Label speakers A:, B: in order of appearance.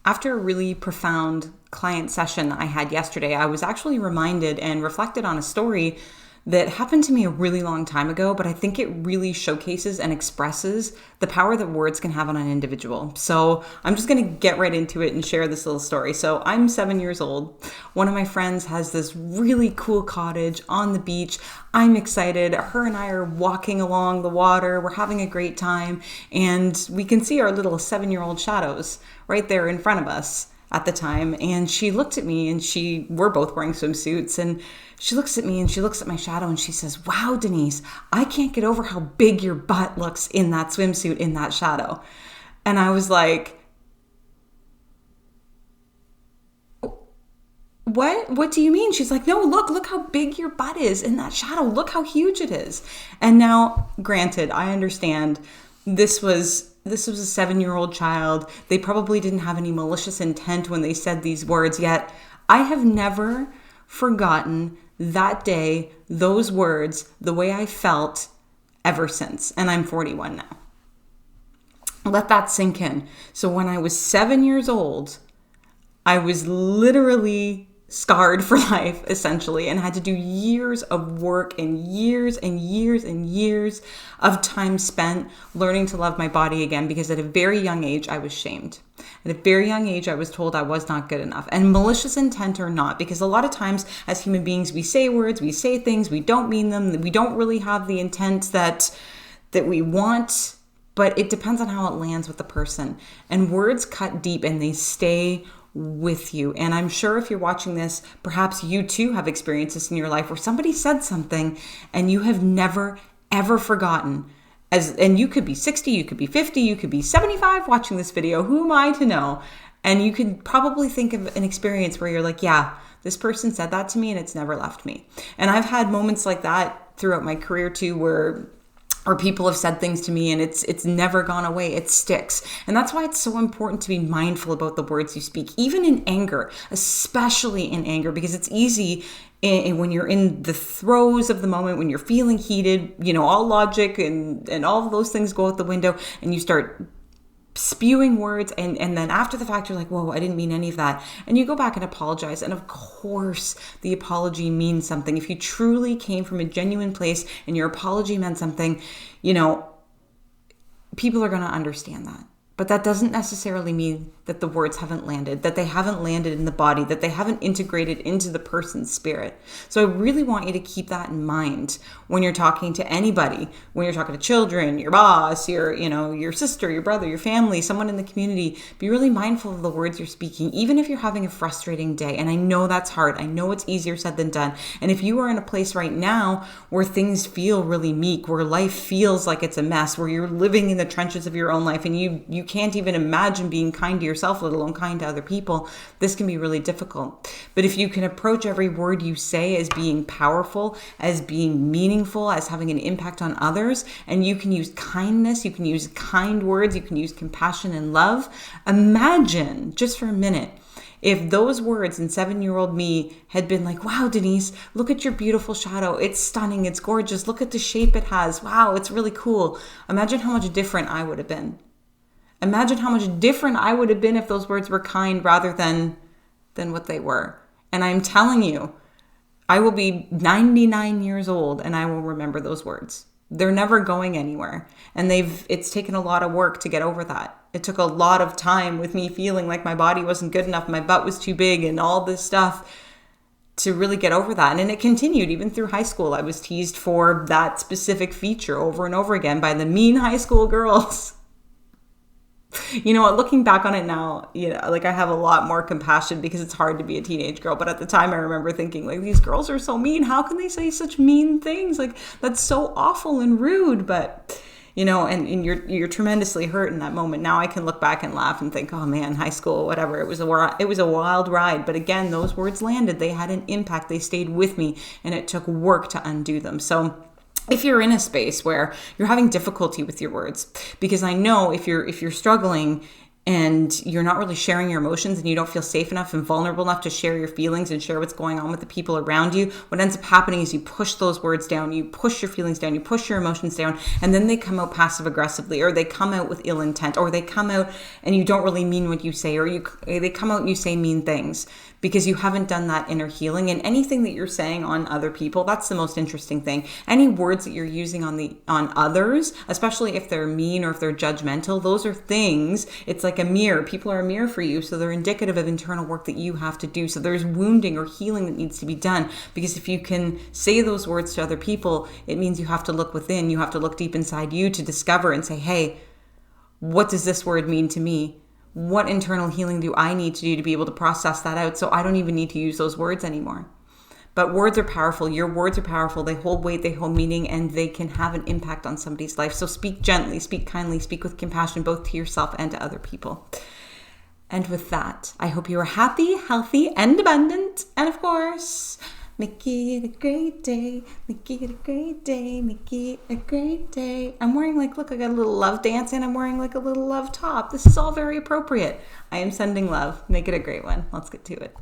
A: After a really profound client session I had yesterday, I was actually reminded and reflected on a story that happened to me a really long time ago, but I think it really showcases and expresses the power that words can have on an individual. So I'm just going to get right into it and share this little story. So I'm 7 years old. One of my friends has this really cool cottage on the beach. I'm excited. Her and I are walking along the water. We're having a great time. And we can see our little 7-year-old shadows right there in front of us at the time. And she looked at me and we're both wearing swimsuits, and she looks at me and she looks at my shadow and she says, "Wow, Denise, I can't get over how big your butt looks in that swimsuit, in that shadow." And I was like, What do you mean? She's like, "No, look how big your butt is in that shadow. Look how huge it is." And now, granted, I understand this was a 7-year-old child. They probably didn't have any malicious intent when they said these words, yet I have never forgotten that day, those words, the way I felt ever since. And I'm 41 now. Let that sink in. So when I was 7 years old, I was literally scarred for life, essentially, and had to do years of work and years and years and years of time spent learning to love my body again, because at a very young age, I was shamed. At a very young age, I was told I was not good enough, and malicious intent or not, because a lot of times as human beings, we say words, we say things, we don't mean them, we don't really have the intent that we want, but it depends on how it lands with the person. And words cut deep and they stay with you. And I'm sure if you're watching this, perhaps you too have experienced this in your life where somebody said something and you have never, ever forgotten. And you could be 60, you could be 50, you could be 75 watching this video. Who am I to know? And you could probably think of an experience where you're like, yeah, this person said that to me and it's never left me. And I've had moments like that throughout my career too, where people have said things to me and it's never gone away. It sticks. And that's why it's so important to be mindful about the words you speak, even in anger, especially in anger, because it's easy when you're in the throes of the moment, when you're feeling heated, all logic and all of those things go out the window and you start spewing words, and then after the fact you're like, whoa, I didn't mean any of that, and you go back and apologize. And of course the apology means something. If you truly came from a genuine place and your apology meant something, people are going to understand that. But that doesn't necessarily mean that the words haven't landed, that they haven't landed in the body, that they haven't integrated into the person's spirit. So I really want you to keep that in mind when you're talking to anybody, when you're talking to children, your boss, your sister, your brother, your family, someone in the community. Be really mindful of the words you're speaking, even if you're having a frustrating day. And I know that's hard. I know it's easier said than done. And if you are in a place right now where things feel really meek, where life feels like it's a mess, where you're living in the trenches of your own life and you can't even imagine being kind to yourself, let alone kind to other people, this can be really difficult. But if you can approach every word you say as being powerful, as being meaningful, as having an impact on others, and you can use kindness, you can use kind words, you can use compassion and love, imagine just for a minute if those words in 7-year-old me had been like, "Wow, Denise, look at your beautiful shadow. It's stunning. It's gorgeous. Look at the shape it has. Wow, it's really cool." Imagine how much different I would have been. Imagine how much different I would have been if those words were kind rather than what they were. And I'm telling you, I will be 99 years old and I will remember those words. They're never going anywhere. And it's taken a lot of work to get over that. It took a lot of time with me feeling like my body wasn't good enough, my butt was too big and all this stuff to really get over that. And it continued even through high school. I was teased for that specific feature over and over again by the mean high school girls. You know what, looking back on it now, I have a lot more compassion because it's hard to be a teenage girl. But at the time I remember thinking, like, these girls are so mean. How can they say such mean things? Like, that's so awful and rude. But, and you're tremendously hurt in that moment. Now I can look back and laugh and think, oh man, high school, whatever. It was a wild ride. But again, those words landed. They had an impact. They stayed with me and it took work to undo them. So if you're in a space where you're having difficulty with your words, because I know if you're struggling and you're not really sharing your emotions, and you don't feel safe enough and vulnerable enough to share your feelings and share what's going on with the people around you, what ends up happening is you push those words down, you push your feelings down, you push your emotions down, and then they come out passive aggressively, or they come out with ill intent, or they come out and you don't really mean what you say, or they come out and you say mean things because you haven't done that inner healing. And anything that you're saying on other people, that's the most interesting thing. Any words that you're using on others, especially if they're mean or if they're judgmental, those are things, it's like a mirror. People are a mirror for you, so they're indicative of internal work that you have to do. So there's wounding or healing that needs to be done, because if you can say those words to other people, it means you have to look within, you have to look deep inside you to discover and say, hey, what does this word mean to me? What internal healing do I need to do to be able to process that out, so I don't even need to use those words anymore? But words are powerful. Your words are powerful. They hold weight, they hold meaning, and they can have an impact on somebody's life. So speak gently, speak kindly, speak with compassion, both to yourself and to other people. And with that, I hope you are happy, healthy, and abundant. And of course, make it a great day, make it a great day, make it a great day. I'm wearing look, I got a little love dance, and I'm wearing a little love top. This is all very appropriate. I am sending love. Make it a great one. Let's get to it.